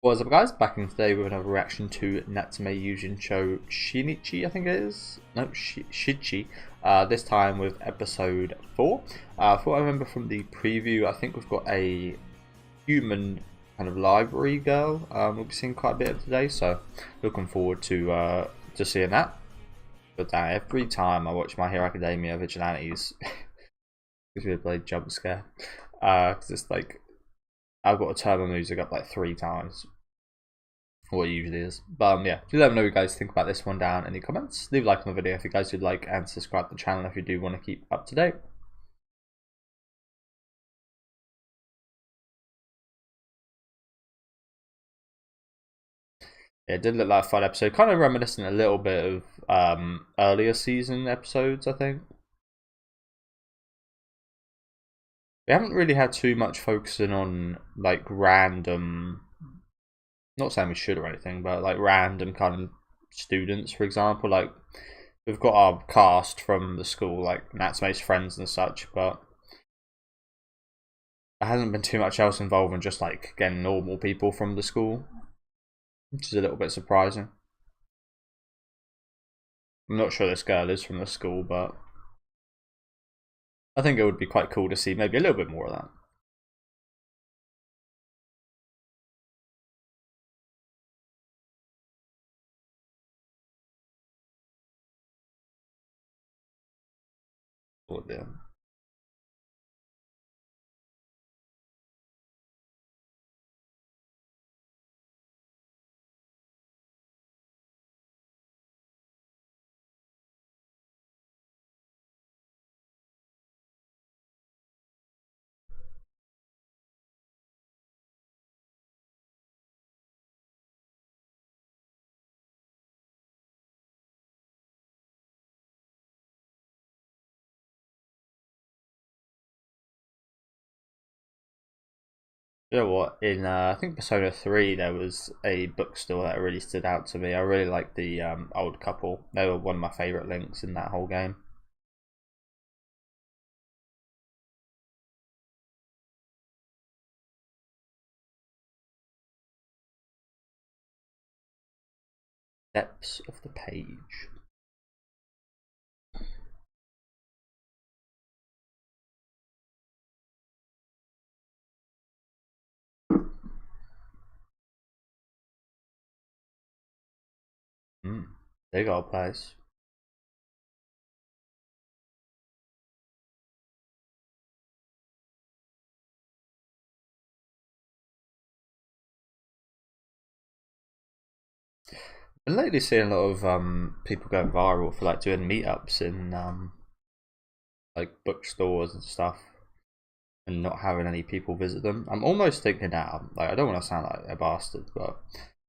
What's up, guys? Back in today with another reaction to Natsume Yuujinchou Shichi, I think it is. No, Shichi. This time with episode 4. From what I remember from the preview, I think we've got a human kind of library girl. We'll be seeing quite a bit of today, so looking forward to seeing that. But every time I watch My Hero Academia Vigilantes, gives me a bloody jump scare. Because it's like, I've got to turn the music up like 3 times. What it usually is. But yeah, do let me know what you guys think about this one down in the comments. Leave a like on the video if you guys would like, and subscribe to the channel if you do want to keep up to date. Yeah, it did look like a fun episode. Kind of reminiscent a little bit of earlier season episodes, I think. We haven't really had too much focusing on like random, not saying we should or anything, but like random kind of students, for example. Like we've got our cast from the school, like Natsume's friends and such, but there hasn't been too much else involved in just like getting normal people from the school, which is a little bit surprising. I'm not sure this girl is from the school, but I think it would be quite cool to see maybe a little bit more of that. Oh dear. You know what? In I think Persona 3, there was a bookstore that really stood out to me. I really liked the old couple. They were one of my favourite links in that whole game. Depths of the page. Big old place. Been lately seeing a lot of people going viral for like doing meetups in like bookstores and stuff, and not having any people visit them. I'm almost thinking now, like I don't want to sound like a bastard, but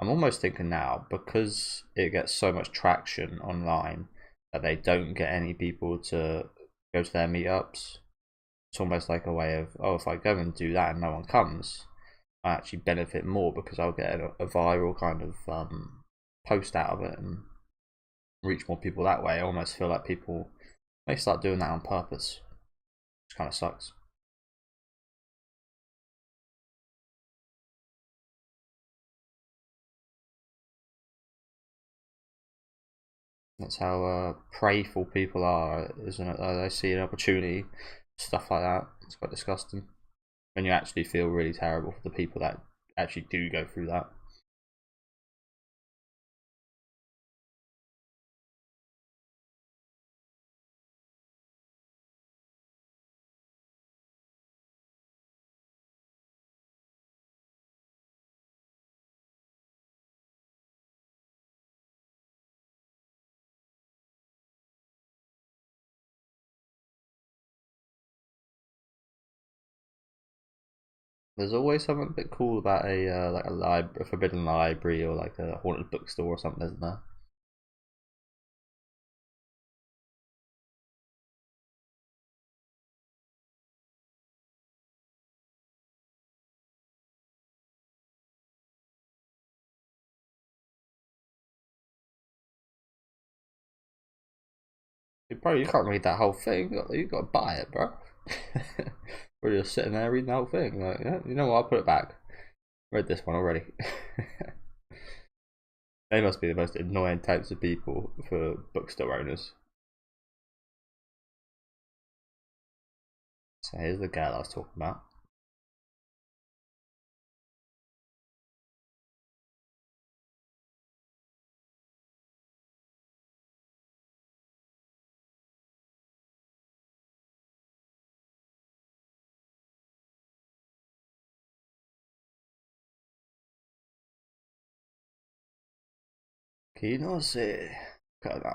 I'm almost thinking now, because it gets so much traction online that they don't get any people to go to their meetups. It's almost like a way of, oh, if I go and do that and no one comes, I actually benefit more because I'll get a viral kind of post out of it and reach more people that way. I almost feel like people may start doing that on purpose, which kind of sucks. That's how prayerful people are, isn't it? They see an opportunity, stuff like that. It's quite disgusting when you actually feel really terrible for the people that actually do go through that. There's always something a bit cool about a like a forbidden library or like a haunted bookstore or something, isn't there? Bro, you can't read that whole thing. You got to buy it, bro. Or you're sitting there reading the whole thing. Like, yeah, you know what? I'll put it back. Read this one already. They must be the most annoying types of people for bookstore owners. So here's the girl I was talking about. Kinose kana.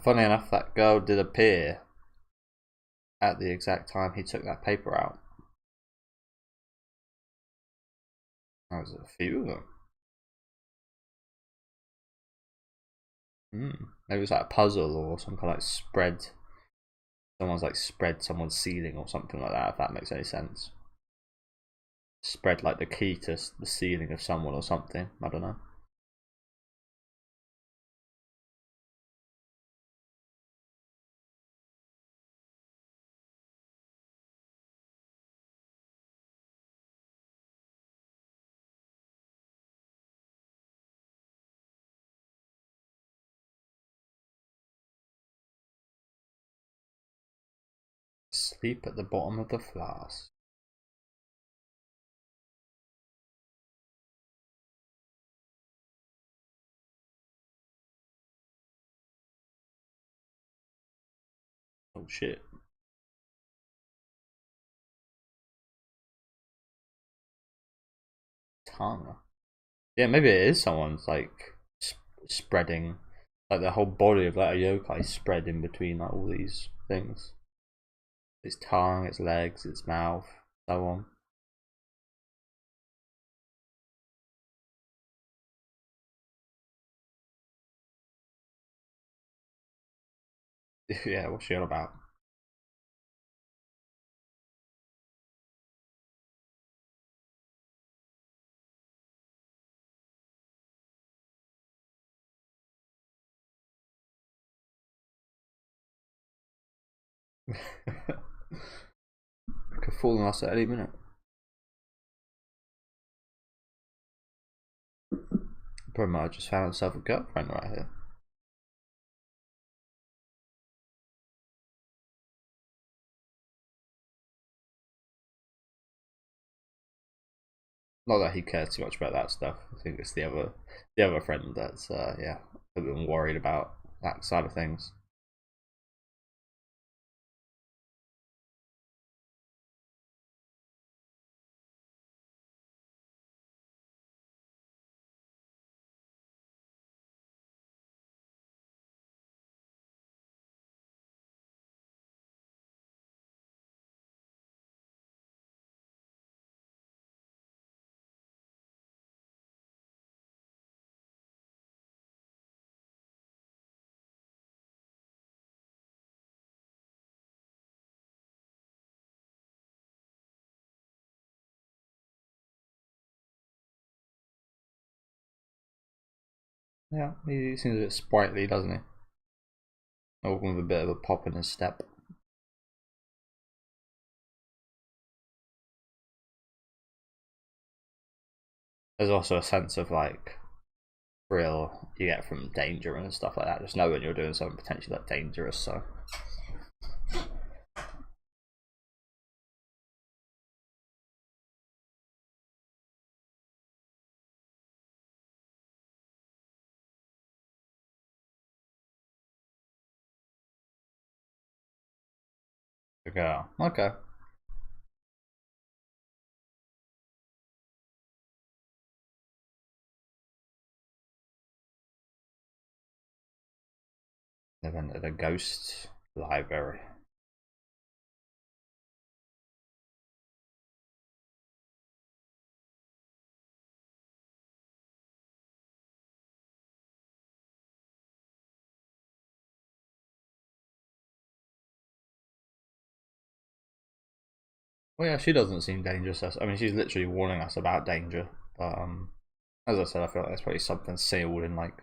Funny enough, that girl did appear at the exact time he took that paper out. There was a few of them. Maybe it was like a puzzle or some kind of like spread. Someone's like spread someone's ceiling or something like that, if that makes any sense. Spread like the key to the ceiling of someone or something. I don't know. Sleep at the bottom of the flask. Oh shit. Tongue. Yeah, maybe it is someone's like spreading, like the whole body of like a yokai spread in between like all these things. Its tongue, its legs, its mouth, so on. Yeah, what's she on about? Could fall on us at any minute. Probably might have just found himself a girlfriend right here. Not that he cares too much about that stuff. I think it's the other friend that's yeah, a bit worried about that side of things. Yeah, he seems a bit sprightly, doesn't he? Walking with a bit of a pop in his step. There's also a sense of like thrill you get from danger and stuff like that. Just knowing you're doing something potentially like dangerous. So okay. They've entered a ghost library. Well, yeah, she doesn't seem dangerous. I mean, she's literally warning us about danger. But as I said, I feel like there's probably something sealed in like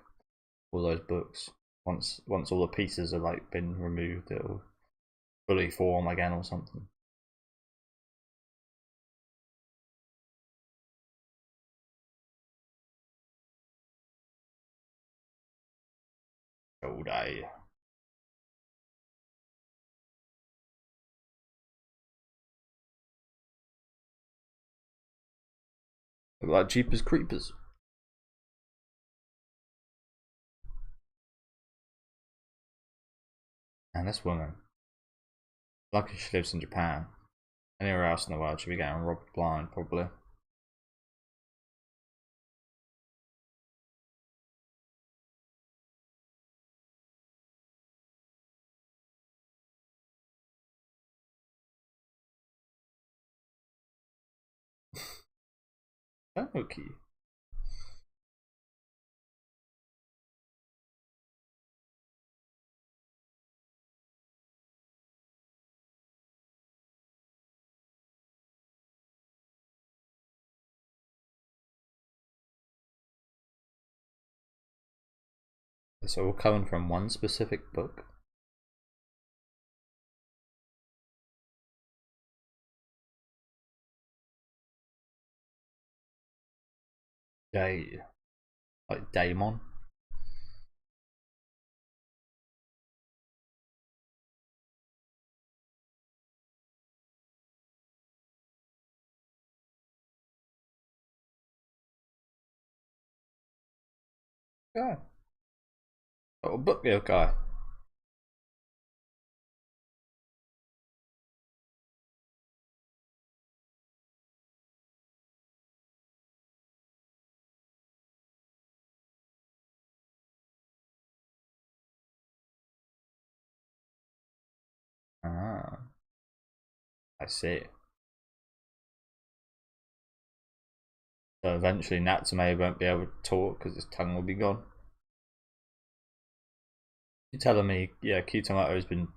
all those books. Once all the pieces have like been removed, it'll fully form again or something. All day. Look like Jeepers Creepers. And this woman, lucky she lives in Japan. Anywhere else in the world, she'd be getting robbed blind, probably. Okay. It's all coming from one specific book. Day, like Daemon. Yeah. Oh, book yokai. Ah, I see. So eventually Natsume won't be able to talk because his tongue will be gone. You're telling me, yeah, Kitamoto's been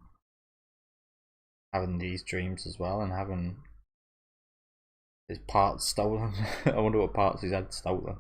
having these dreams as well and having his parts stolen. I wonder what parts he's had stolen.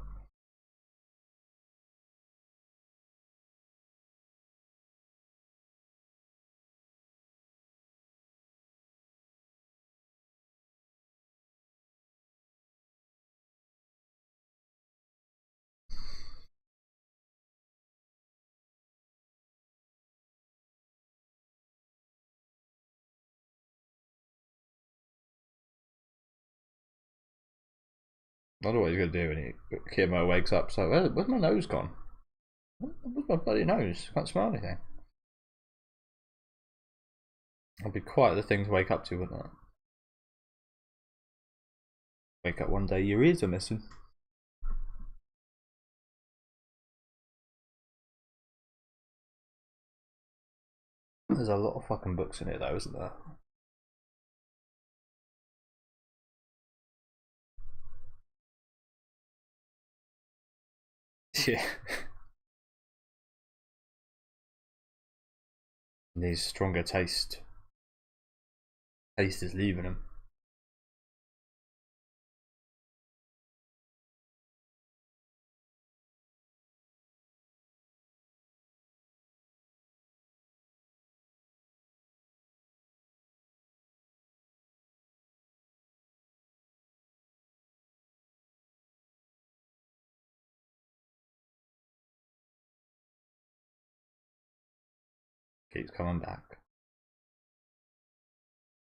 I don't know what he's gonna do when Kitamoto wakes up. So where's my nose gone? Where's my bloody nose? Can't smell anything. That'd be quite the thing to wake up to, wouldn't it? Wake up one day, your ears are missing. There's a lot of fucking books in it though, isn't there? Yeah. Needs stronger taste. Taste is leaving him. keeps coming back.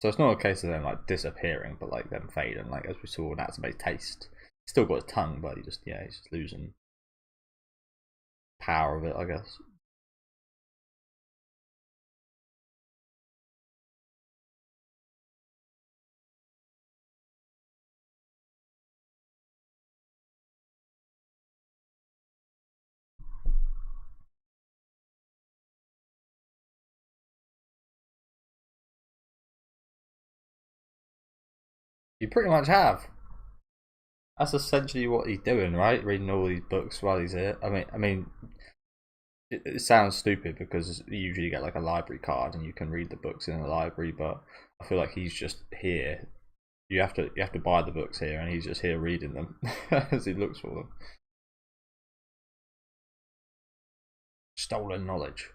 So it's not a case of them like disappearing, but like them fading. Like as we saw, Natsume's taste. He's still got his tongue, but he's just losing power of it, I guess. You pretty much have. That's essentially what he's doing, right? Reading all these books while he's here. I mean, it sounds stupid because you usually get like a library card and you can read the books in the library, but I feel like he's just here. You have to buy the books here, and he's just here reading them as he looks for them. Stolen knowledge.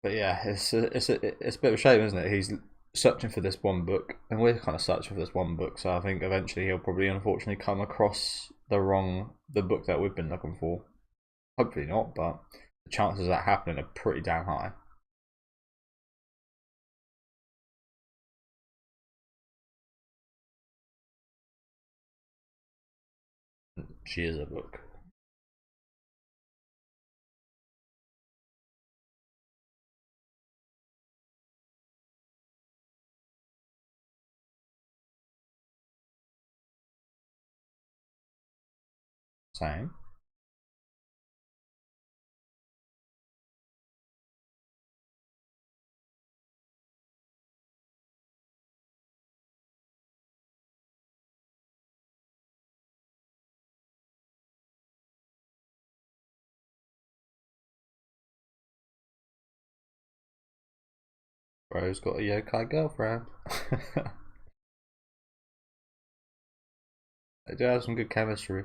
But yeah, it's a bit of a shame, isn't it? He's searching for this one book, and we're kind of searching for this one book. So I think eventually he'll probably, unfortunately, come across the book that we've been looking for. Hopefully not, but the chances of that happening are pretty damn high. She is a book. Same. Bro's got a yokai girlfriend. They do have some good chemistry.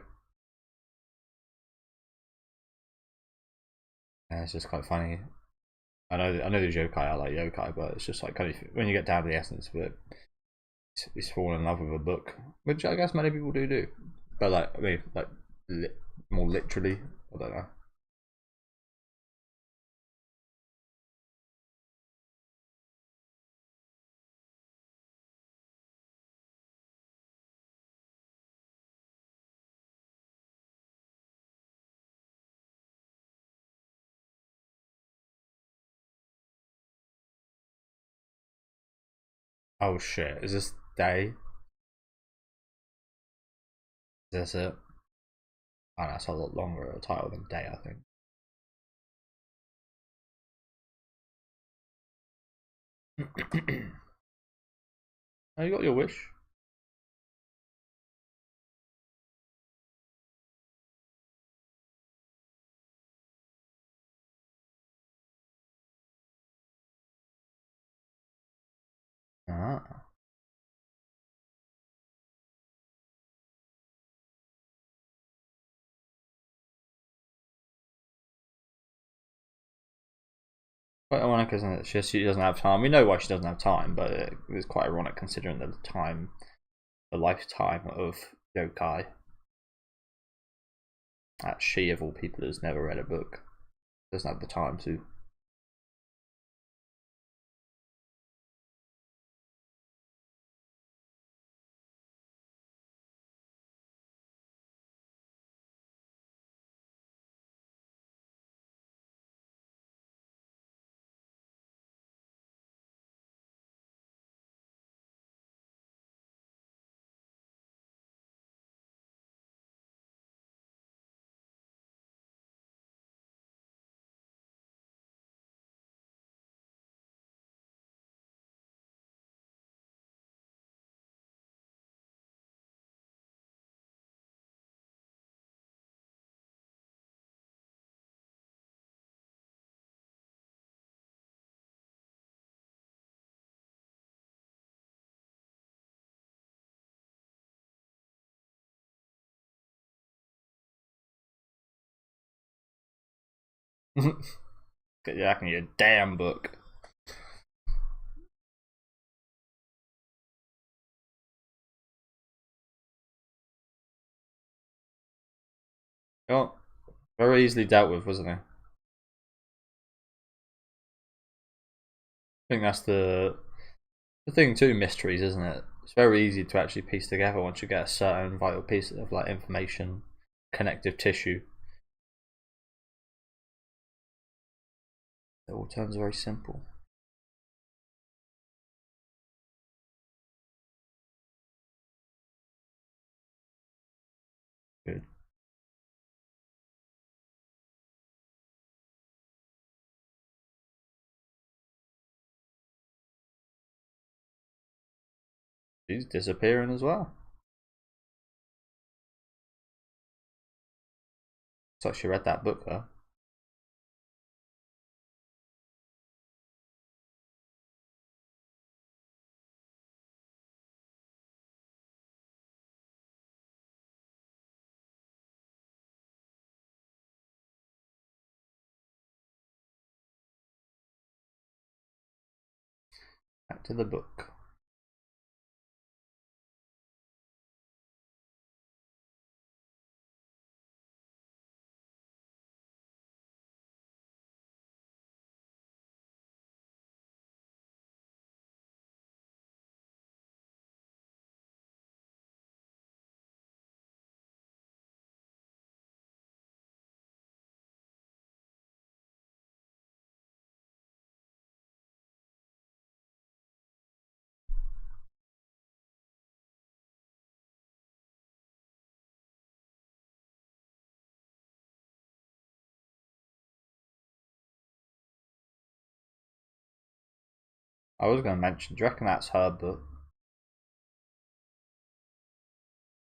Yeah, it's just quite funny. I know there's yokai. I like yokai, but it's just like kind of when you get down to the essence of it, he's fallen in love with a book, which I guess many people do. But like, I mean, like more literally, I don't know. Oh shit! Is this day? Is this it? Oh, that's a lot longer a title than day, I think. Oh, you got your wish. Ah. Quite ironic, isn't it? She doesn't have time. We know why she doesn't have time, but it's quite ironic considering the lifetime of yokai. That she, of all people, has never read a book. Doesn't have the time to. Get your, your damn book. Oh, very easily dealt with, wasn't it? think that's the thing too, mysteries, isn't it? It's very easy to actually piece together once you get a certain vital piece of like information, connective tissue. It all turns very simple. Good. She's disappearing as well. Looks like she read that book though. Back to the book. I was going to mention, do you reckon that's her book?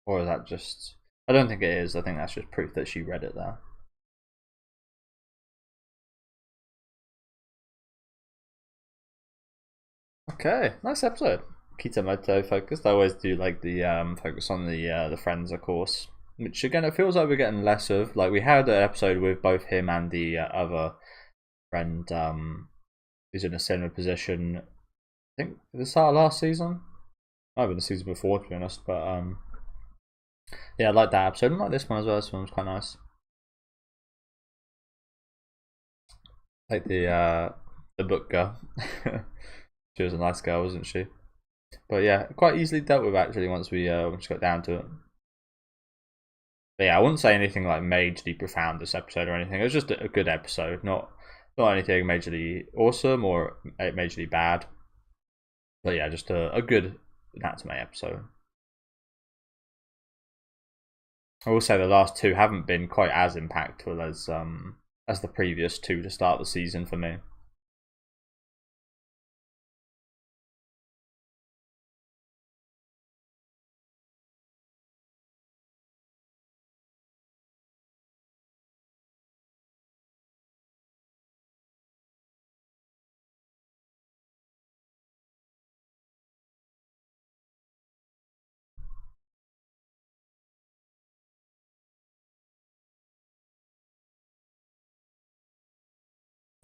Or is that just... I don't think it is. I think that's just proof that she read it there. Okay, nice episode. Kitamoto focused. I always do like the focus on the friends, of course. Which again, it feels like we're getting less of. Like we had an episode with both him and the other friend who's in a similar position. I think the start of last season. Might have been the season before, to be honest. But yeah, I like that episode. I like this one as well. This one was quite nice. Like the book girl. She was a nice girl, wasn't she? But yeah, quite easily dealt with actually once we got down to it. But yeah, I wouldn't say anything like majorly profound this episode or anything. It was just a good episode, not anything majorly awesome or majorly bad. But yeah, just a good Natsume episode. I will say the last two haven't been quite as impactful as the previous two to start the season for me.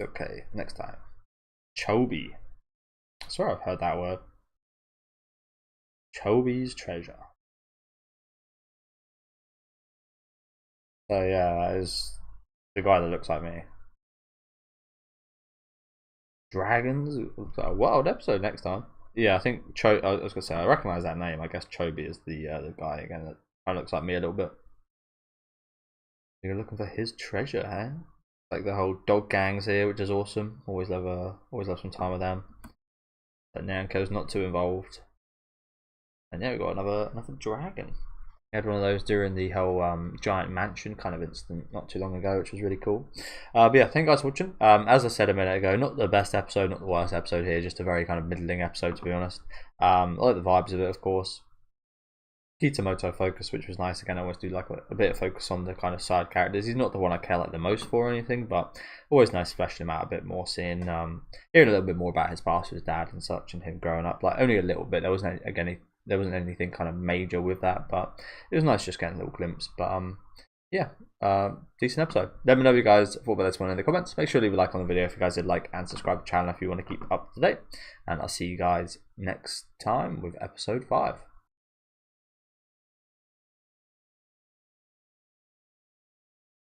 Okay, next time. Chobi. I swear I've heard that word. Chobi's treasure. So yeah, that is the guy that looks like me. Dragons. A wild episode next time. Yeah, I think I was gonna say I recognize that name. I guess Chobi is the guy again that kind of looks like me a little bit. You're looking for his treasure, eh? Like the whole dog gangs here, which is awesome. Always love some time with them. But Nanko's not too involved. And yeah, we got another dragon. We had one of those during the whole giant mansion kind of incident not too long ago, which was really cool. But yeah, thank you guys for watching. As I said a minute ago, not the best episode, not the worst episode here, just a very kind of middling episode to be honest. I like the vibes of it, of course. Kitamoto focus, which was nice. Again, I always do like a bit of focus on the kind of side characters. He's not the one I care like the most for or anything, but always nice fleshing him out a bit more, seeing hearing a little bit more about his past with his dad and such, and him growing up. Like only a little bit. There wasn't anything kind of major with that, but it was nice just getting a little glimpse. But yeah, decent episode. Let me know what you guys thought about this one in the comments. Make sure to leave a like on the video if you guys did like, and subscribe to the channel if you want to keep up to date. And I'll see you guys next time with episode 5.